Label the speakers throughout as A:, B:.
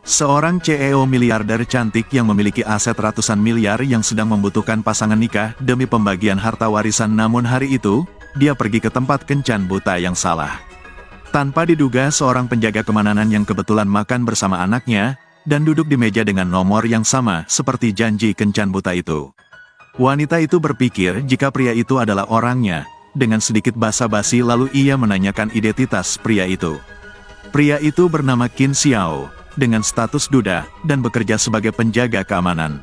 A: Seorang CEO miliarder cantik yang memiliki aset ratusan miliar yang sedang membutuhkan pasangan nikah demi pembagian harta warisan, namun hari itu, dia pergi ke tempat kencan buta yang salah. Tanpa diduga, seorang penjaga keamanan yang kebetulan makan bersama anaknya, dan duduk di meja dengan nomor yang sama seperti janji kencan buta itu. Wanita itu berpikir jika pria itu adalah orangnya, dengan sedikit basa-basi lalu ia menanyakan identitas pria itu. Pria itu bernama Qin Xiao, dengan status duda, dan bekerja sebagai penjaga keamanan.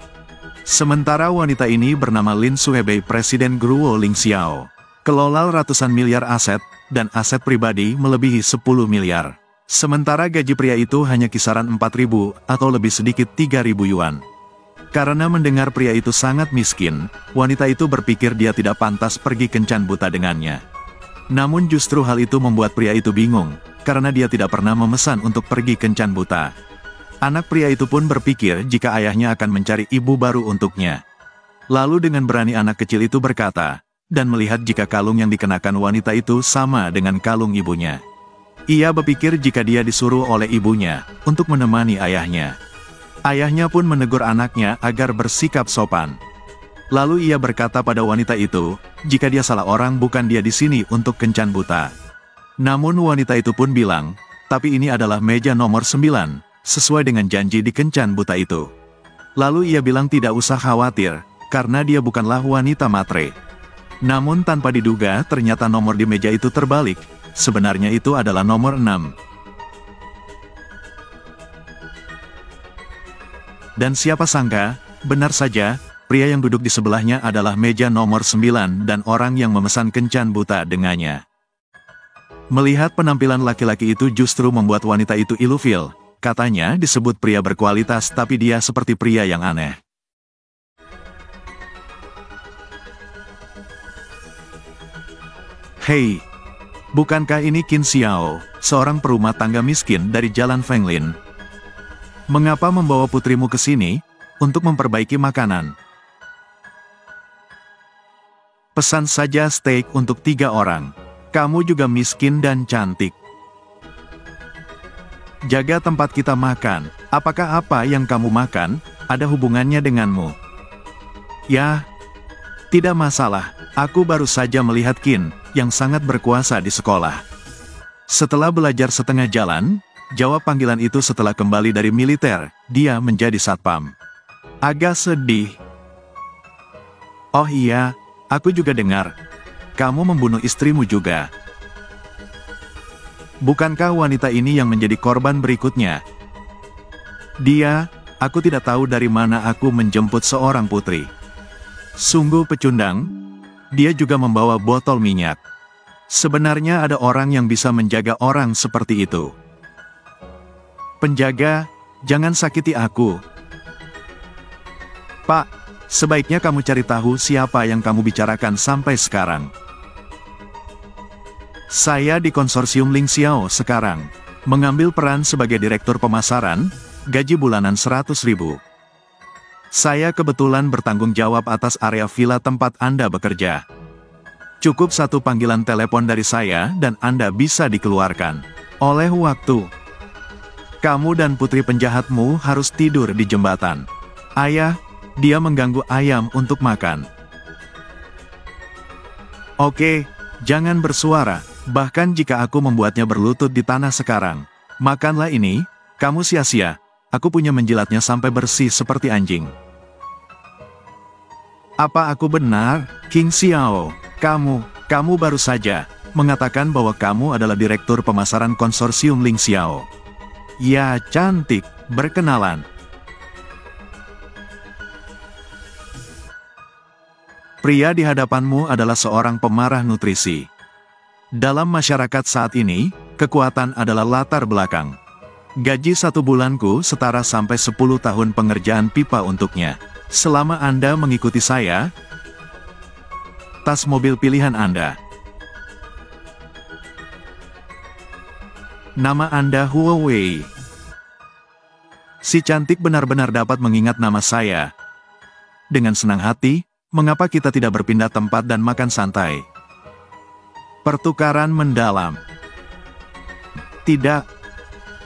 A: Sementara wanita ini bernama Lin Suhebei, Presiden Gruo Ling Xiao. Kelola ratusan miliar aset, dan aset pribadi melebihi 10 miliar. Sementara gaji pria itu hanya kisaran 4.000 atau lebih sedikit 3.000 yuan. Karena mendengar pria itu sangat miskin, wanita itu berpikir dia tidak pantas pergi kencan buta dengannya. Namun justru hal itu membuat pria itu bingung, karena dia tidak pernah memesan untuk pergi kencan buta. Anak pria itu pun berpikir jika ayahnya akan mencari ibu baru untuknya. Lalu dengan berani anak kecil itu berkata, dan melihat jika kalung yang dikenakan wanita itu sama dengan kalung ibunya. Ia berpikir jika dia disuruh oleh ibunya untuk menemani ayahnya. Ayahnya pun menegur anaknya agar bersikap sopan. Lalu ia berkata pada wanita itu, jika dia salah orang bukan dia di sini untuk kencan buta. Namun wanita itu pun bilang, tapi ini adalah meja nomor 9, sesuai dengan janji di kencan buta itu. Lalu ia bilang tidak usah khawatir, karena dia bukanlah wanita matre. Namun tanpa diduga ternyata nomor di meja itu terbalik, sebenarnya itu adalah nomor 6. Dan siapa sangka, benar saja, pria yang duduk di sebelahnya adalah meja nomor 9 dan orang yang memesan kencan buta dengannya. Melihat penampilan laki-laki itu justru membuat wanita itu ilfil. Katanya disebut pria berkualitas tapi dia seperti pria yang aneh. Hei, bukankah ini Qin Xiao, seorang perumah tangga miskin dari Jalan Fenglin? Mengapa membawa putrimu ke sini untuk memperbaiki makanan? Pesan saja steak untuk 3 orang. Kamu juga miskin dan cantik. Jaga tempat kita makan. Apakah apa yang kamu makan ada hubungannya denganmu? Ya, tidak masalah. Aku baru saja melihat Qin, yang sangat berkuasa di sekolah. Setelah belajar setengah jalan, jawab panggilan itu setelah kembali dari militer, dia menjadi satpam. Agak sedih. Oh iya, aku juga dengar. Kamu membunuh istrimu juga. Bukankah wanita ini yang menjadi korban berikutnya? Dia, aku tidak tahu dari mana aku menjemput seorang putri. Sungguh pecundang. Dia juga membawa botol minyak. Sebenarnya ada orang yang bisa menjaga orang seperti itu. Penjaga, jangan sakiti aku. Pak, sebaiknya kamu cari tahu siapa yang kamu bicarakan sampai sekarang. Saya di konsorsium Ling Xiao sekarang, mengambil peran sebagai direktur pemasaran, gaji bulanan 100.000. Saya kebetulan bertanggung jawab atas area villa tempat Anda bekerja. Cukup satu panggilan telepon dari saya dan Anda bisa dikeluarkan. Oleh waktu, kamu dan putri penjahatmu harus tidur di jembatan. Ayah, dia mengganggu ayam untuk makan. Oke, jangan bersuara. Bahkan jika aku membuatnya berlutut di tanah sekarang, makanlah ini, kamu sia-sia. Aku punya menjilatnya sampai bersih seperti anjing. Apa aku benar, Qin Xiao? Kamu baru saja mengatakan bahwa kamu adalah direktur pemasaran konsorsium Ling Xiao. Ya, cantik, berkenalan. Pria di hadapanmu adalah seorang pemarah nutrisi. Dalam masyarakat saat ini, kekuatan adalah latar belakang. Gaji 1 bulanku setara sampai 10 tahun pengerjaan pipa untuknya. Selama Anda mengikuti saya, tas mobil pilihan Anda. Nama Anda Huawei. Si cantik benar-benar dapat mengingat nama saya. Dengan senang hati, mengapa kita tidak berpindah tempat dan makan santai? Pertukaran mendalam. Tidak.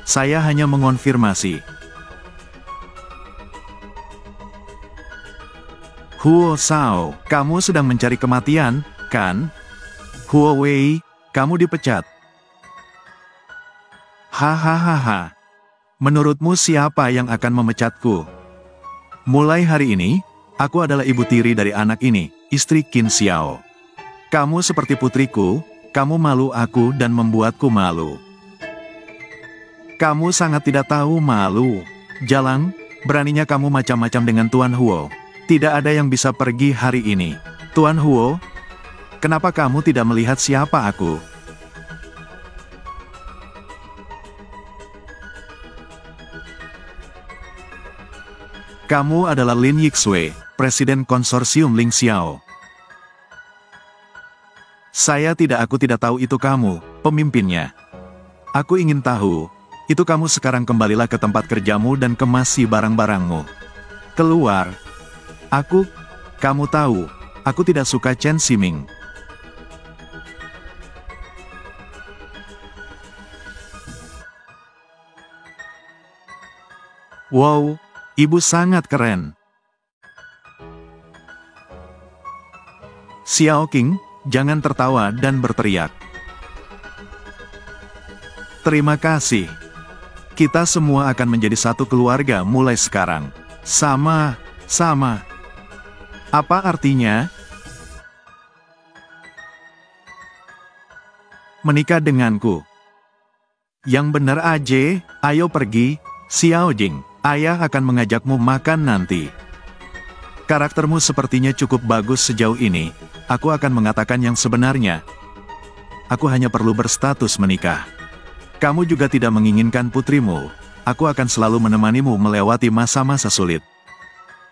A: Saya hanya mengonfirmasi. Huo Sao, kamu sedang mencari kematian, kan? Huo Wei, kamu dipecat. Hahaha. Menurutmu siapa yang akan memecatku? Mulai hari ini, aku adalah ibu tiri dari anak ini, istri Qin Xiao. Kamu seperti putriku, kamu malu aku dan membuatku malu. Kamu sangat tidak tahu malu. Jalang, beraninya kamu macam-macam dengan Tuan Huo. Tidak ada yang bisa pergi hari ini. Tuan Huo, kenapa kamu tidak melihat siapa aku? Kamu adalah Lin Yixue, Presiden Konsorsium Ling Xiao. Aku tidak tahu itu kamu, pemimpinnya. Aku ingin tahu, itu kamu sekarang kembalilah ke tempat kerjamu dan kemasi barang-barangmu. Keluar. Kamu tahu, aku tidak suka Chen Ximing. Wow, ibu sangat keren. Xiao Qing, jangan tertawa dan berteriak. Terima kasih. Kita semua akan menjadi satu keluarga mulai sekarang. Sama. Apa artinya? Menikah denganku. Yang benar aja, ayo pergi, Xiao Jing. Ayah akan mengajakmu makan nanti. Karaktermu sepertinya cukup bagus sejauh ini. Aku akan mengatakan yang sebenarnya. Aku hanya perlu berstatus menikah. Kamu juga tidak menginginkan putrimu. Aku akan selalu menemanimu melewati masa-masa sulit.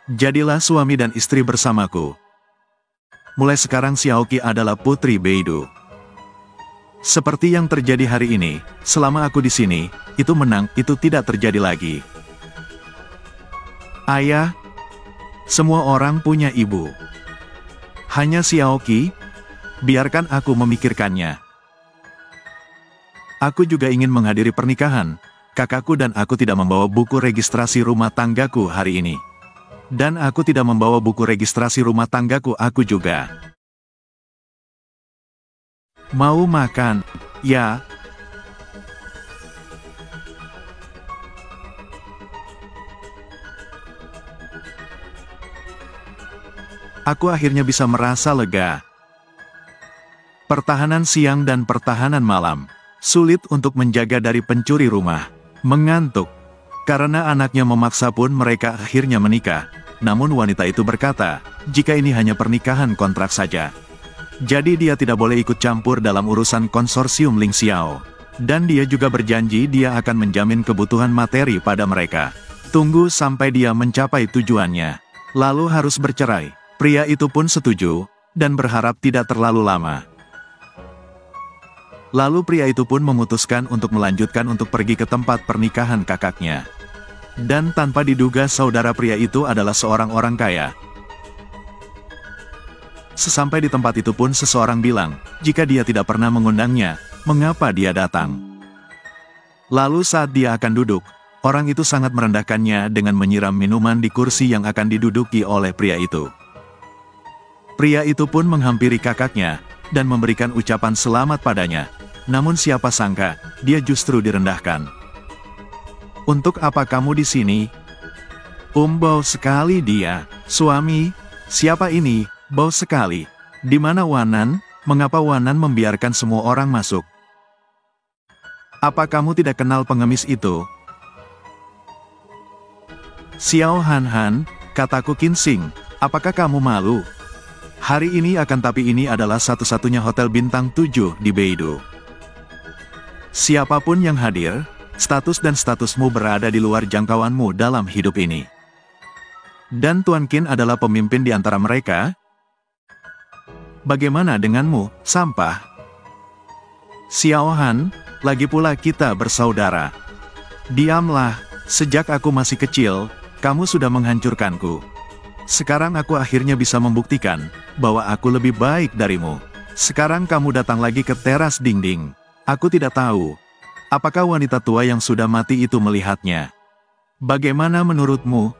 A: Jadilah suami dan istri bersamaku. Mulai sekarang Xiaoqi adalah putri Beidou. Seperti yang terjadi hari ini, selama aku di sini, itu tidak terjadi lagi. Ayah, semua orang punya ibu. Hanya Xiaoqi, biarkan aku memikirkannya. Aku juga ingin menghadiri pernikahan. Kakakku dan aku tidak membawa buku registrasi rumah tanggaku hari ini. Dan aku tidak membawa buku registrasi rumah tanggaku aku juga. Mau makan? Ya. Aku akhirnya bisa merasa lega. Pertahanan siang dan pertahanan malam. Sulit untuk menjaga dari pencuri rumah. Mengantuk. Karena anaknya memaksa pun mereka akhirnya menikah. Namun wanita itu berkata, jika ini hanya pernikahan kontrak saja. Jadi dia tidak boleh ikut campur dalam urusan konsorsium Ling Xiao. Dan dia juga berjanji dia akan menjamin kebutuhan materi pada mereka. Tunggu sampai dia mencapai tujuannya. Lalu harus bercerai. Pria itu pun setuju, dan berharap tidak terlalu lama. Lalu pria itu pun memutuskan untuk melanjutkan untuk pergi ke tempat pernikahan kakaknya. Dan tanpa diduga saudara pria itu adalah seorang orang kaya. Sesampai di tempat itu pun seseorang bilang, jika dia tidak pernah mengundangnya, mengapa dia datang? Lalu saat dia akan duduk, orang itu sangat merendahkannya dengan menyiram minuman di kursi yang akan diduduki oleh pria itu. Pria itu pun menghampiri kakaknya, dan memberikan ucapan selamat padanya. Namun siapa sangka, dia justru direndahkan. Untuk apa kamu di sini? Bau sekali dia. Suami, siapa ini? Bau sekali. Di mana Wanan? Mengapa Wanan membiarkan semua orang masuk? Apa kamu tidak kenal pengemis itu? Xiao Han, kataku Qin Xing, apakah kamu malu? Hari ini tapi ini adalah satu-satunya hotel bintang 7 di Beidou. Siapapun yang hadir, status dan statusmu berada di luar jangkauanmu dalam hidup ini. Dan Tuan Qin adalah pemimpin di antara mereka. Bagaimana denganmu, sampah? Xiao Han, lagi pula kita bersaudara. Diamlah, sejak aku masih kecil, kamu sudah menghancurkanku. Sekarang aku akhirnya bisa membuktikan, bahwa aku lebih baik darimu. Sekarang kamu datang lagi ke teras dinding. Aku tidak tahu, apakah wanita tua yang sudah mati itu melihatnya. Bagaimana menurutmu,